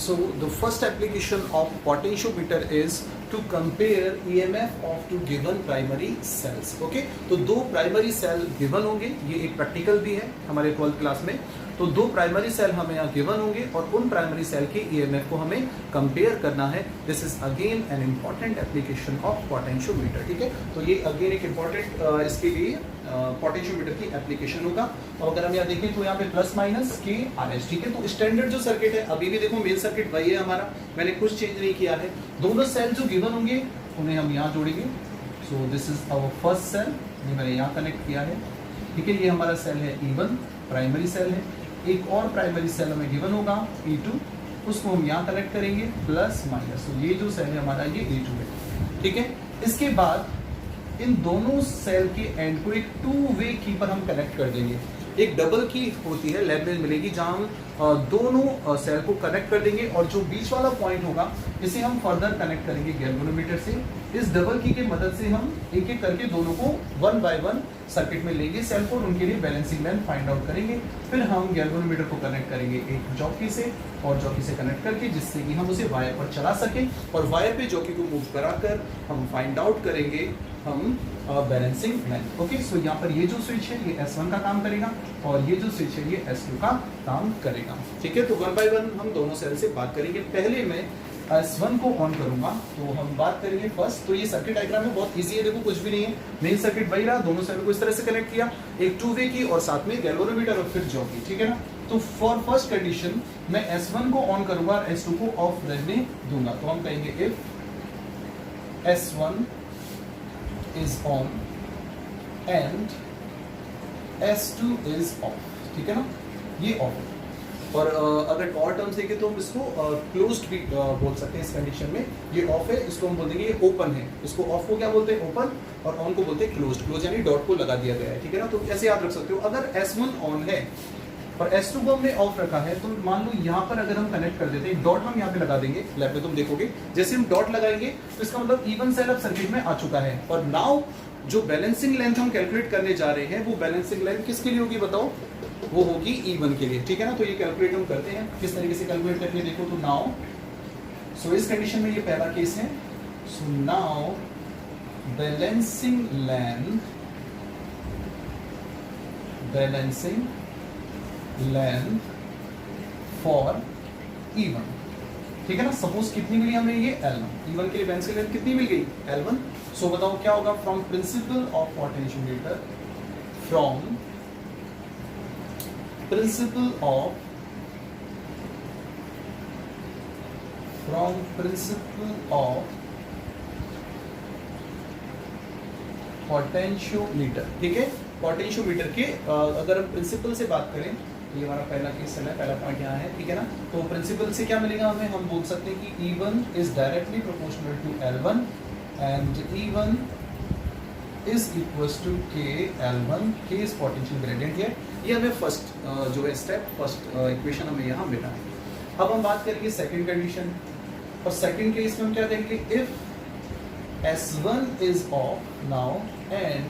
So the first application of potentiometer is to compare EMF of two given primary cells. Okay, तो दो primary cell given होंगे, ये एक practical भी है हमारे 12th क्लास में। तो दो प्राइमरी सेल हमें यहाँ गिवन होंगे और उन प्राइमरी सेल के EMF को हमें कंपेयर करना है। This is again an important application of potentiometer. ठीक है, तो ये अगेन एक इम्पॉर्टेंट इसके लिए पोटेंशियोमीटर की एप्लीकेशन होगा। और अगर हम यहाँ देखें तो यहाँ पे प्लस माइनस के आर एस। ठीक है, तो स्टैंडर्ड जो सर्किट है अभी भी देखो मेन सर्किट वही है हमारा, मैंने कुछ चेंज नहीं किया है। दोनों सेल जो गिवन होंगे उन्हें हम यहाँ जोड़ेंगे। So this is our first cell, ये मैंने यहाँ कनेक्ट किया है। ठीक है, ये हमारा सेल है E1, प्राइमरी सेल है। एक और प्राइमरी सेल हमें गिवन होगा E2, उसको हम यहाँ कनेक्ट करेंगे प्लस माइनस। तो ये जो सेल है हमारा ये E2 है। ठीक है, इसके बाद इन दोनों सेल के एंड को एक 2 वे की पर हम कनेक्ट कर देंगे। एक डबल की होती है, लैब में मिलेगी, जहां हम दोनों सेल को कनेक्ट कर देंगे और जो बीच वाला पॉइंट होगा इसे हम फर्दर कनेक्ट करेंगे गैल्वेनोमीटर से। इस डबल की मदद से हम एक एक करके दोनों को 1 बाय 1 सर्किट में लेंगे सेल को, उनके लिए बैलेंसिंग लेंथ फाइंड आउट करेंगे। फिर हम गैल्वेनोमीटर को कनेक्ट करेंगे एक जॉकी से और जॉकी से कनेक्ट करके, जिससे कि हम उसे वायर पर चला सकें और वायर पे जॉकी को मूव कराकर हम फाइंड आउट करेंगे हम बैलेंसिंग लेंथ। ओके, सो यहाँ पर ये जो स्विच है ये S1 का काम करेगा और ये जो स्विच है ये S2 का काम करेगा। ठीक है, तो 1 बाय 1 हम दोनों सेल से बात करेंगे। पहले मैं S1 को ऑन करूंगा तो हम बात करेंगे फर्स्ट। तो ये सर्किट डायग्राम में बहुत इजी है, देखो कुछ भी नहीं है, मेन सर्किट वही रहा, दोनों सेल को इस तरह से कनेक्ट किया, एक 2 वे की और साथ में गैल्वेनोमीटर और फिर जॉकी। ठीक है ना, तो फॉर फर्स्ट कंडीशन मैं S1 को ऑन करूंगा और S2 को ऑफ रहने दूंगा। तो हम कहेंगे if S1 is on and S2 is off। ठीक है ना, ये ऑफ है। और अगर और टर्म्स देखें तो हम इसको क्लोज्ड भी बोल सकते हैं इस कंडीशन में। ये ऑफ है, इसको हम बोल देंगे ये ओपन है। इसको ऑफ को क्या बोलते हैं, ओपन, और ऑन को बोलते हैं क्लोज्ड। क्लोज यानी डॉट को लगा दिया गया है। ठीक है ना, तो ऐसे याद रख सकते हो। अगर S1 ऑन है और S2 को हमने ऑफ रखा है तो मान लो यहाँ पर अगर हम कनेक्ट कर देते हैं, डॉट हम यहाँ पे लगा देंगे, लैब में तुम देखोगे जैसे हम डॉट लगाएंगे तो इसका मतलब E1 सेल अब सर्किट में आ चुका है। और नाउ जो बैलेंसिंग लेंथ हम कैलकुलेट करने जा रहे हैं वो बैलेंसिंग लेंथ किसके लिए होगी बताओ, वो होगी E1 के लिए। ठीक है ना, तो ये कैलकुलेट हम करते हैं। किस तरीके से कैलकुलेट करके देखो तो नाउ, सो इस कंडीशन में ये पहला केस है। So now balancing length for E1। ठीक है ना, सपोज कितनी मिली हमें ये L1, E1 के लिए बैलेंसिंग लेंथ कितनी मिल गई L1। सो बताओ क्या होगा, from principle of potentiometer, from principle of potentiometer. ठीक है, पोटेंशियोमीटर के अगर हम प्रिंसिपल से बात करें तो ये हमारा पहला केस है, पहला पॉइंट यहाँ है। ठीक है ना, तो प्रिंसिपल से क्या मिलेगा हमें, हम बोल सकते हैं कि E1 is directly proportional to L1 and E1 is equals to K L1। K is potential gradient है। ये हमें फर्स्ट जो है स्टेप, फर्स्ट इक्वेशन हमें यहाँ मिला है। अब हम बात करेंगे सेकंड कंडीशन, और सेकंड केस में हम क्या देंगे, if S1 is of now and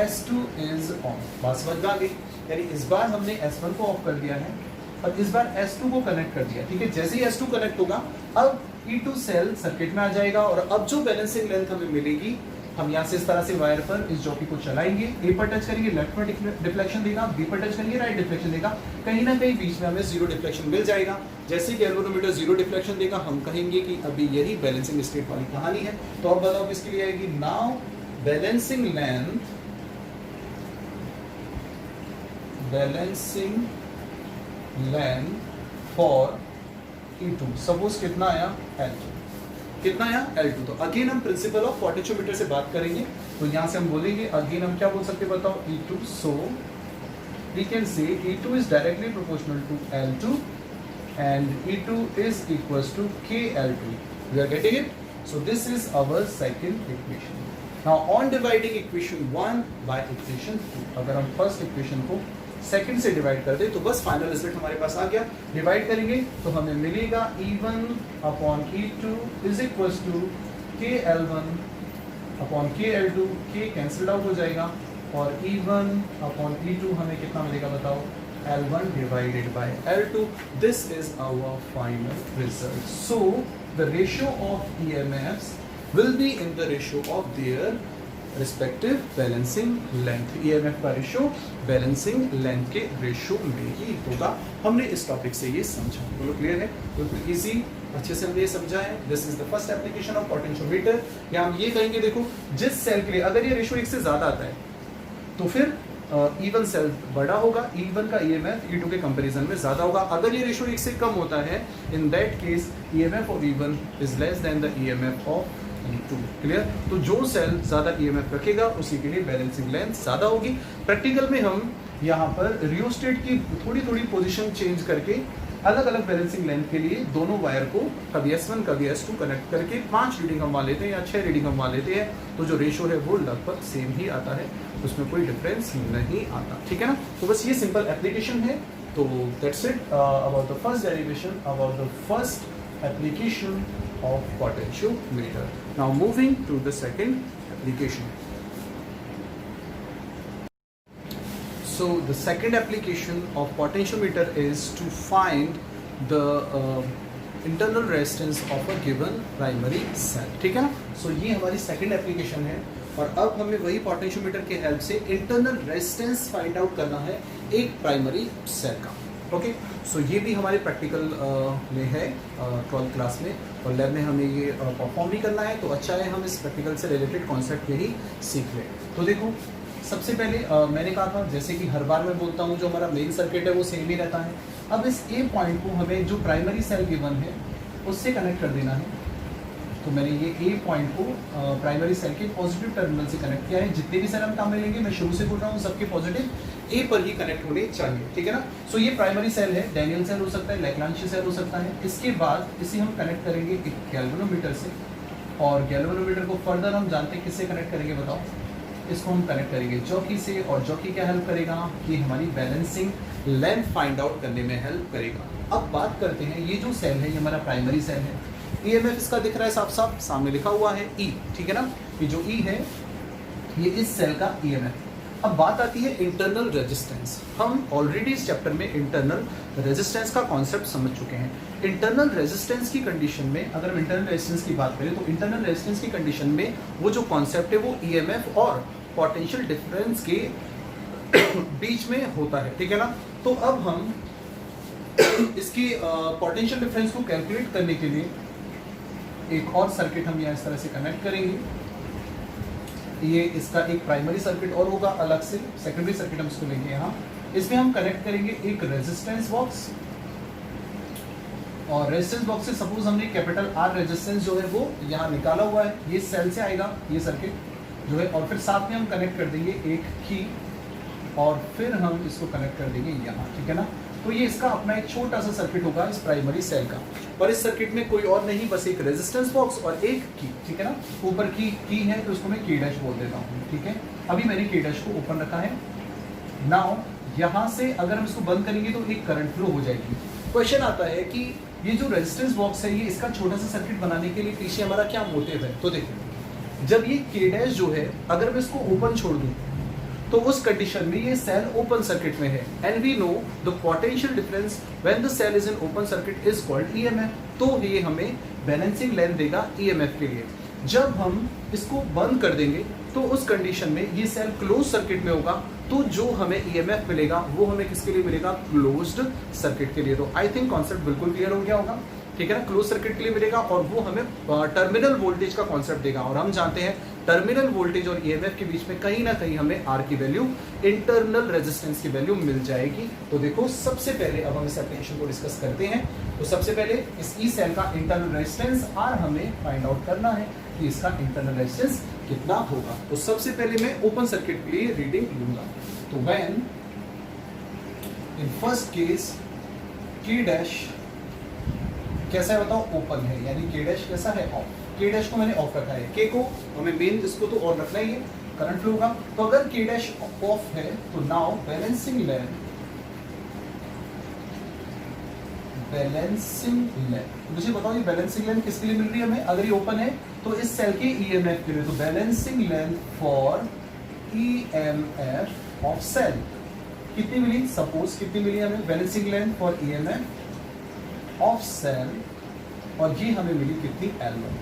S2 is on. बात समझ में आ गई, यानी इस बार हमने S1 को ऑफ कर दिया है और इस बार S2 को कनेक्ट कर दिया। ठीक है, जैसे ही S2 कनेक्ट होगा अब E2 सेल सर्किट में आ जाएगा और अब जो बैलेंसिंग लेंथ हमें मिलेगी, हम यहाँ से इस तरह से वायर पर इस जॉकी को चलाएंगे, A पर टच करेंगे लेफ्ट में डिफ्लेक्शन देगा, B पर टच करेंगे राइट डिफ्लेक्शन देगा, कहीं ना कहीं बीच में हमें जीरो डिफ्लेक्शन मिल जाएगा। जैसे ही गैल्वेनोमीटर जीरो डिफ्लेक्शन देगा हम कहेंगे कि अभी यही बैलेंसिंग स्टेट वाली कहानी है। तो अब बताओ किसके लिए आएगी, now balancing length for E2। Suppose कितना आया L2, कितना आया L2। तो अगेन हम प्रिंसिपल ऑफ पोटेंशियोमीटर से बात करेंगे। तो यहाँ से हम बोलेंगे अगेन हम क्या बोल सकते हैं बताओ, E2। So we can say E2 is directly proportional to L2 and E2 is equals to K L2। We are getting it. So this is our second equation. Now on dividing equation 1 by equation 2, अगर हम first equation को second से divide कर दे तो बस final result हमारे पास आ गया। डिवाइड करेंगे तो हमें मिलेगा E1 upon E2 is equals to K L1 upon K L2। K cancel out हो जाएगा और E1 अपॉन E2 हमें कितना मिलेगा बताओ, L1 divided by L2. This is our final result. So the ratio of EMFs will be in the ratio of their respective balancing length. EMF का ratio balancing length के ratio में ही होगा. हमने इस टॉपिक से ये समझा. बोलो क्लियर है? बिल्कुल इजी, अच्छे से हमने ये समझा है. This is the first application of potentiometer. या हम ये कहेंगे, देखो जिस सेल के लिए अगर ये रेशियो 1 से ज्यादा आता है तो फिर E1 सेल बड़ा होगा, E1 का EMF E2 के कंपैरिजन में ज्यादा होगा. अगर ये रेशियो 1 से कम होता है, in that case EMF of E1 is less than the EMF of E2. Clear? तो जो सेल ज्यादा EMF रखेगा उसी के लिए बैलेंसिंग लेंथ ज्यादा होगी. प्रैक्टिकल में हम यहाँ पर रियोस्टेट की थोड़ी थोड़ी पोजीशन चेंज करके अलग अलग बैलेंसिंग लेंथ के लिए दोनों वायर को कभी S1 कभी S2 कनेक्ट करके 5 रीडिंग हम मान लेते हैं या 6 रीडिंग हम मान लेते हैं. तो जो रेशियो है वो लगभग सेम ही आता है, उसमें कोई डिफरेंस नहीं आता. ठीक है ना? तो बस ये सिंपल एप्लीकेशन है. तो that's it about the first derivation, about the first application of potentiometer. Now moving to the second application. So the second application of potentiometer is to find the internal resistance of a given primary cell. ठीक है ना? So ये हमारी second application है और अब हमें वही पोटेंशियोमीटर के हेल्प से इंटरनल रेजिस्टेंस फाइंड आउट करना है एक प्राइमरी सेल का. ओके, सो ये भी हमारे प्रैक्टिकल में है 12th क्लास में, और लैब में हमें ये परफॉर्म भी करना है. तो अच्छा है हम इस प्रैक्टिकल से रिलेटेड कॉन्सेप्ट यही सीख लें. तो देखो, सबसे पहले मैंने कहा था, जैसे कि हर बार मैं बोलता हूँ, जो हमारा मेन सर्किट है वो सेम ही रहता है. अब इस ए पॉइंट को हमें जो प्राइमरी सेल गिवन है उससे कनेक्ट कर देना है. तो मैंने ये ए पॉइंट को प्राइमरी सेल के पॉजिटिव टर्मिनल से कनेक्ट किया है. जितने भी सेल हम काम में लेंगे, मैं शुरू से बोल रहा हूँ, सबके पॉजिटिव ए पर ही कनेक्ट होने चाहिए. ठीक है ना? सो ये प्राइमरी सेल है, डैनियल सेल हो सकता है, लैग्रांज सेल हो सकता है. इसके बाद इसे हम कनेक्ट करेंगे एक गैल्वेनोमीटर से, और गैल्वेनोमीटर को फर्दर हम जानते हैं किससे कनेक्ट करेंगे, बताओ? इसको हम कनेक्ट करेंगे जॉकी से, और जॉकी क्या हेल्प करेगा कि हमारी बैलेंसिंग लेंथ फाइंड आउट करने में हेल्प करेगा. अब बात करते हैं, ये जो सेल है ये हमारा प्राइमरी सेल है. EMF इसका दिख रहा है साफ साफ, सामने लिखा हुआ है E. ठीक है ना? ये जो E है ये इस सेल का EMF. अब बात आती है इंटरनल रेजिस्टेंस. हम ऑलरेडी इस चैप्टर में इंटरनल रेजिस्टेंस का कॉन्सेप्ट समझ चुके हैं. इंटरनल रेजिस्टेंस की कंडीशन में, अगर हम इंटरनल रेजिस्टेंस की बात करें, तो इंटरनल रेजिस्टेंस की कंडीशन में वो जो कॉन्सेप्ट है वो EMF और पोटेंशियल डिफरेंस के बीच में होता है. ठीक है ना? तो अब हम इसकी पोटेंशियल डिफरेंस को कैलकुलेट करने के लिए एक और सर्किट हम यहाँ इस तरह से कनेक्ट करेंगे. ये इसका एक प्राइमरी सर्किट और होगा अलग से, सेकेंडरी सर्किट हम इसको लेंगे यहाँ. इसमें हम कनेक्ट करेंगे एक रेजिस्टेंस बॉक्स, और रेजिस्टेंस बॉक्स से सपोज हमने कैपिटल R रेजिस्टेंस जो है वो यहाँ निकाला हुआ है, ये सेल से आएगा ये सर्किट जो है, और फिर साथ में हम कनेक्ट कर देंगे एक की, और फिर हम इसको कनेक्ट कर देंगे यहाँ. ठीक है ना? तो ये इसका अपना एक छोटा सा सर्किट होगा इस प्राइमरी सेल का, और इस सर्किट में कोई और नहीं, बस एक रेजिस्टेंस बॉक्स और एक की. ठीक है ना? ऊपर की है तो उसको मैं की डैश बोल देता हूँ. ठीक है, अभी मैंने की डैश को ओपन रखा है. नाउ यहाँ से अगर हम इसको बंद करेंगे तो एक करंट फ्लो हो जाएगी. क्वेश्चन आता है कि ये जो रेजिस्टेंस बॉक्स है, ये इसका छोटा सा सर्किट बनाने के लिए पीछे हमारा क्या मोटिव है. तो देखिए, जब ये के डैश जो है अगर मैं इसको ओपन छोड़ दूं तो उस कंडीशन में ये सेल ओपन सर्किट में है, and we know the potential difference when the cell is in open circuit is called EMF. तो ये हमें बैलेंसिंग लेंथ देगा EMF के लिए. जब हम इसको बंद कर देंगे तो उस कंडीशन में ये सेल क्लोज सर्किट में होगा, तो जो हमें EMF मिलेगा वो हमें किसके लिए मिलेगा? क्लोज्ड सर्किट के लिए. तो आई थिंक कॉन्सेप्ट बिल्कुल क्लियर हो गया होगा. ठीक है ना? क्लोज सर्किट के लिए मिलेगा, और वो हमें टर्मिनल वोल्टेज का कॉन्सेप्ट देगा, और हम जानते हैं टर्मिनल वोल्टेज और EMF के बीच में कहीं ना कहीं हमें R की वैल्यू, इंटरनल रेजिस्टेंस की वैल्यू मिल जाएगी. तो देखो, सबसे पहले अब हम इस एप्लीकेशन को डिस्कस करते हैं. तो सबसे पहले इस ई सेल का इंटरनल रेजिस्टेंस R हमें फाइंड आउट करना है कि इसका इंटरनल रेजिस्टेंस कितना होगा. तो सबसे पहले मैं ओपन सर्किट के लिए रीडिंग लूंगा. तो व्हेन इन फर्स्ट केस की डैश कैसा है बताओ? ओपन है, यानी के डैश कैसा है? ऑफ. के डैश को मैंने ऑफ रखा है, के को हमें मेन इसको तो ऑन रखना ही है, करंट फ्लो होगा. तो अगर के डैश ऑफ है तो नाउ बैलेंसिंग लेंथ, मुझे बताओ ये बैलेंसिंग लेंथ किसके लिए मिल रही है हमें? अगर ये ओपन है तो इस सेल के EMF के लिए. तो balancing length for EMF of cell. कितनी मिली, सपोज कितनी मिली हमें balancing length for EMF of cell, और ये हमें मिली कितनी, L1,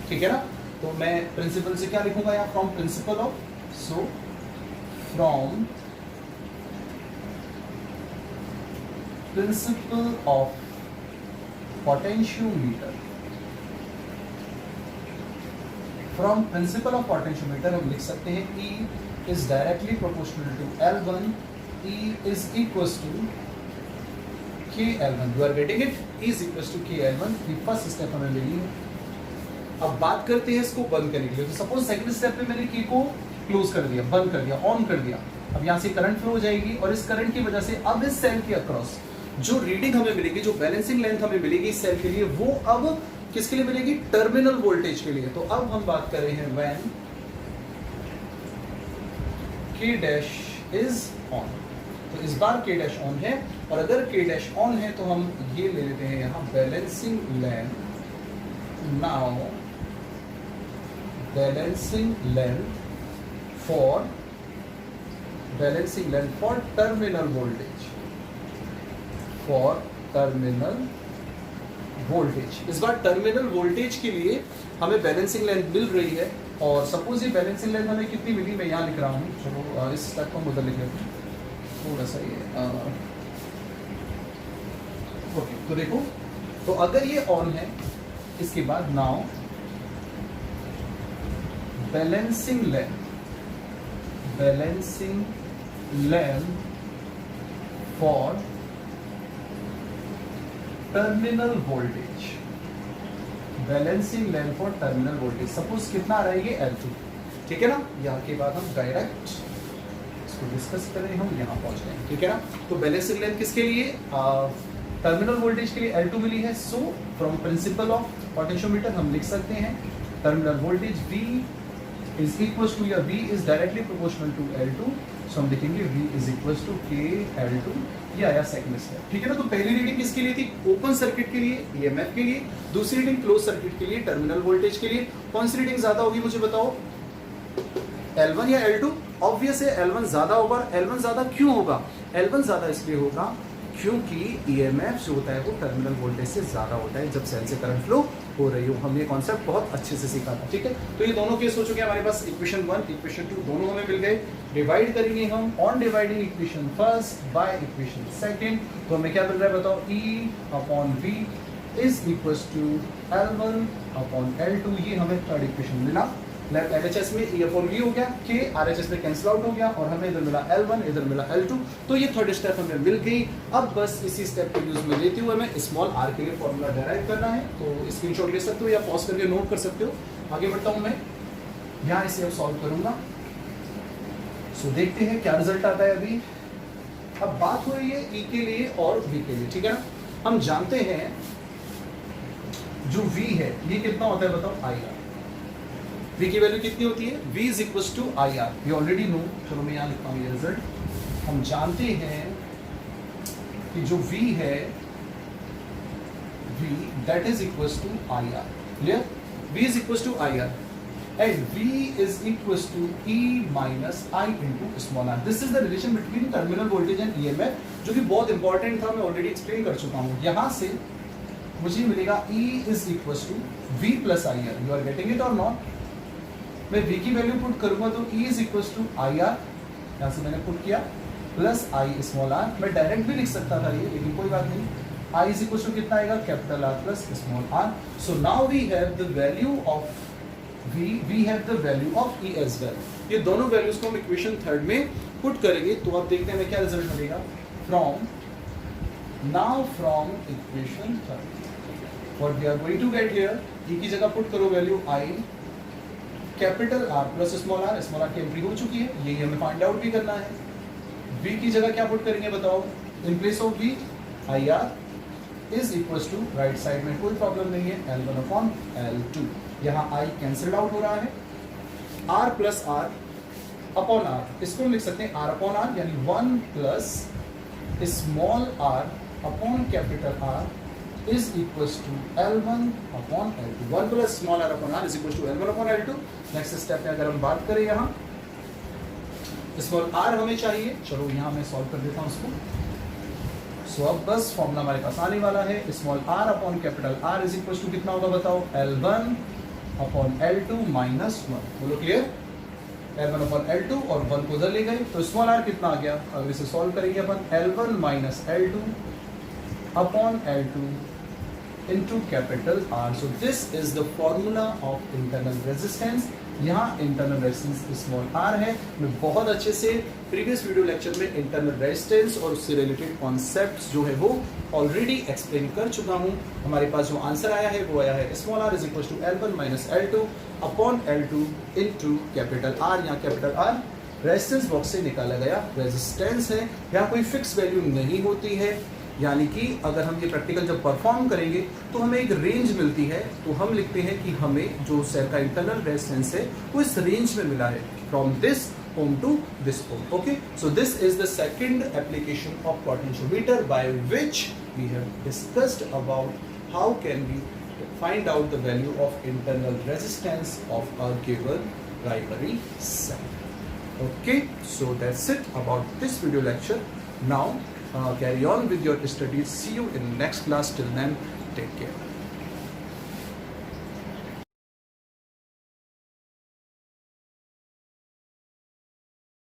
ठीक है ना। तो मैं प्रिंसिपल से क्या लिखूंगा यहाँ, from principle of, so from principle of potentiometer, from principle of potentiometer हम लिख सकते हैं E is directly proportional to L1, E is equals to KL1, you are getting it, E is equals to KL1, ये first step हमें मिली है। अब बात करते हैं इसको बंद करने के लिए। तो सपोज सेकंड स्टेप में मैंने की को क्लोज कर दिया, बंद कर दिया, ऑन कर दिया, अब यहाँ से करंट फ्लो हो जाएगी, और इस करंट की वजह से अब इस सेल के अक्रॉस जो रीडिंग हमें मिलेगी, जो बैलेंसिंग लेंथ हमें मिलेगी इस सेल के लिए, वो अब किसके लिए मिलेगी, टर्मिनल वोल्टेज के लिए। तो अब हम बात कर रहे हैं when K dash is on, तो इस बार K डैश ऑन है, और अगर K डैश ऑन है तो हम ये ले लेते हैं यहाँ balancing length, now balancing length for terminal voltage, for terminal voltage. इस बार टर्मिनल वोल्टेज के लिए हमें बैलेंसिंग लेंथ मिल रही है, और सपोज ये बैलेंसिंग लेंथ हमें कितनी मिली, मैं यहाँ लिख रहा हूँ, चलो इस स्टेप को उधर लिख लेते हैं थोड़ा सा ये, ओके। तो देखो, तो अगर ये ऑन है, इसके बाद now balancing length for terminal voltage, balancing length for terminal voltage, suppose कितना आ रहा है ये L2, ठीक है ना। यहाँ के बाद हम डायरेक्ट इसको डिस्कस करें, हम यहाँ पहुंच गए, ठीक है ना। तो बैलेंसिंग लेंथ किसके लिए, टर्मिनल वोल्टेज के लिए L2 मिली है। So from principle of potentiometer हम लिख सकते हैं terminal voltage V is equal to, या V is directly proportional to L2, सो हम लिखेंगे V is equal to KL2, ये आया सेकंड स्टेप, ठीक है ना। तो पहली रीडिंग किसके लिए थी, ओपन सर्किट के लिए, ईएमएफ के लिए। दूसरी रीडिंग क्लोज सर्किट के लिए, टर्मिनल वोल्टेज के लिए। कौन सी रीडिंग ज्यादा होगी मुझे बताओ, L1 या L2? ऑब्वियस है L1 ज्यादा होगा। L1 ज्यादा क्यों होगा, L1 ज्यादा इसलिए होगा क्योंकि ईएमएफ जो होता है वो टर्मिनल वोल्टेज से ज्यादा होता है जब सेल से करंट फ्लो हो रही हो। हमने कॉन्सेप्ट बहुत अच्छे से सीखा था, ठीक है। तो ये दोनों केस हो चुके हैं हमारे पास, इक्वेशन 1 इक्वेशन 2 दोनों हमें मिल गए। डिवाइड करेंगे हम on dividing equation first by equation second, तो हमें क्या मिल रहा है बताओ, E upon V is equal to L1 upon L2, ये हमें थर्ड इक्वेशन मिला। LHS में E अपॉन V हो गया, K RHS में कैंसिल आउट हो गया, और हमें इधर मिला L1, इधर मिला L2, तो ये थर्ड स्टेप हमें मिल गई। अब बस इसी स्टेप को यूज में लेते हुए हमें स्मॉल r के लिए फॉर्मूला डेराइव करना है। तो स्क्रीनशॉट ले सकते हो या पॉज करके नोट कर सकते हो। आगे बढ़ता हूं मैं, यहाँ इसे अब सॉल्व करूंगा। सो देखते हैं क्या रिजल्ट आता है। अभी अब बात हो रही है E के लिए और V के लिए, ठीक है ना। हम जानते हैं जो V है ये कितना होता है बताओ, IR। V की वैल्यू कितनी होती है, V is equal to IR, we already know. चलो मैं यहाँ लिखता हूँ ये रिजल्ट। हम जानते हैं कि जो V है, V that is equal to IR, clear. V is equal to IR and V is equal to E minus I into small r। This is the relation between terminal voltage and EMF, जो कि बहुत important था, मैं already explain कर चुका हूँ। यहाँ से मुझे मिलेगा E is equal to V plus IR, you are getting it और नॉट। मैं V की वैल्यू पुट करूंगा तो E is equal to IR, यहाँ से मैंने पुट किया, प्लस I स्मॉल r। मैं डायरेक्ट भी लिख सकता था ये, लेकिन कोई बात नहीं। I इज इक्वल टू कितना आएगा, capital R plus small r। So now we have the value of V, we have the value of E as well. ये दोनों वैल्यूज को हम इक्वेशन थर्ड में पुट करेंगे, तो आप देखते हैं क्या रिजल्ट मिलेगा। From equation third what we are going to get here, E की जगह पुट करो value I capital R plus small r की एंट्री हो चुकी है, यही हमें फाइंड आउट भी करना है। V की जगह क्या पुट करेंगे बताओ, in place of V IR is equal to, right side में कोई प्रॉब्लम नहीं है, L1 अपॉन L2। यहाँ I कैंसिल आउट हो रहा है, R plus R upon R, इसको लिख सकते हैं R अपॉन R, यानी 1 plus small r upon capital R is equals to L1 upon L2। 1 plus small r upon r is equals to L1 upon L2। Next step में अगर हम बात करें यहाँ, स्मॉल आर हमें चाहिए, चलो यहाँ मैं सॉल्व कर देता हूँ उसको। सो अब बस फॉर्मूला हमारे पास आने वाला है, small r upon capital R is equal to कितना होगा बताओ, L1 अपॉन L2 माइनस 1, बोलो क्लियर, L1 अपॉन L2 और 1 को उधर ले गए तो स्मॉल आर कितना आ गया, अब इसे सॉल्व करेंगे अपन, L1 minus L2 upon L2 into capital R. So this is the formula of internal resistance. यहाँ internal resistance small r है। मैं बहुत अच्छे से प्रीवियस वीडियो लेक्चर में internal resistance और उससे रिलेटेड कॉन्सेप्ट्स जो है वो ऑलरेडी एक्सप्लेन कर चुका हूँ। हमारे पास जो आंसर आया है वो आया है small r is equal to L1 minus L2 upon L2 into capital R। यहाँ कैपिटल R रेजिस्टेंस बॉक्स से निकाला गया रेजिस्टेंस है, यहाँ कोई फिक्स वैल्यू नहीं होती है, यानी कि अगर हम ये प्रैक्टिकल जब परफॉर्म करेंगे तो हमें एक रेंज मिलती है, तो हम लिखते हैं कि हमें जो सेल का इंटरनल रेजिस्टेंस है वो इस रेंज में मिला है, from this ohm to this ohm. Okay, so this is the second application of potentiometer by which we have discussed about how can we find out the value of internal resistance of a given primary cell. Okay, so that's it about this video lecture. Now carry on with your studies. See you in next class. Till then, take care.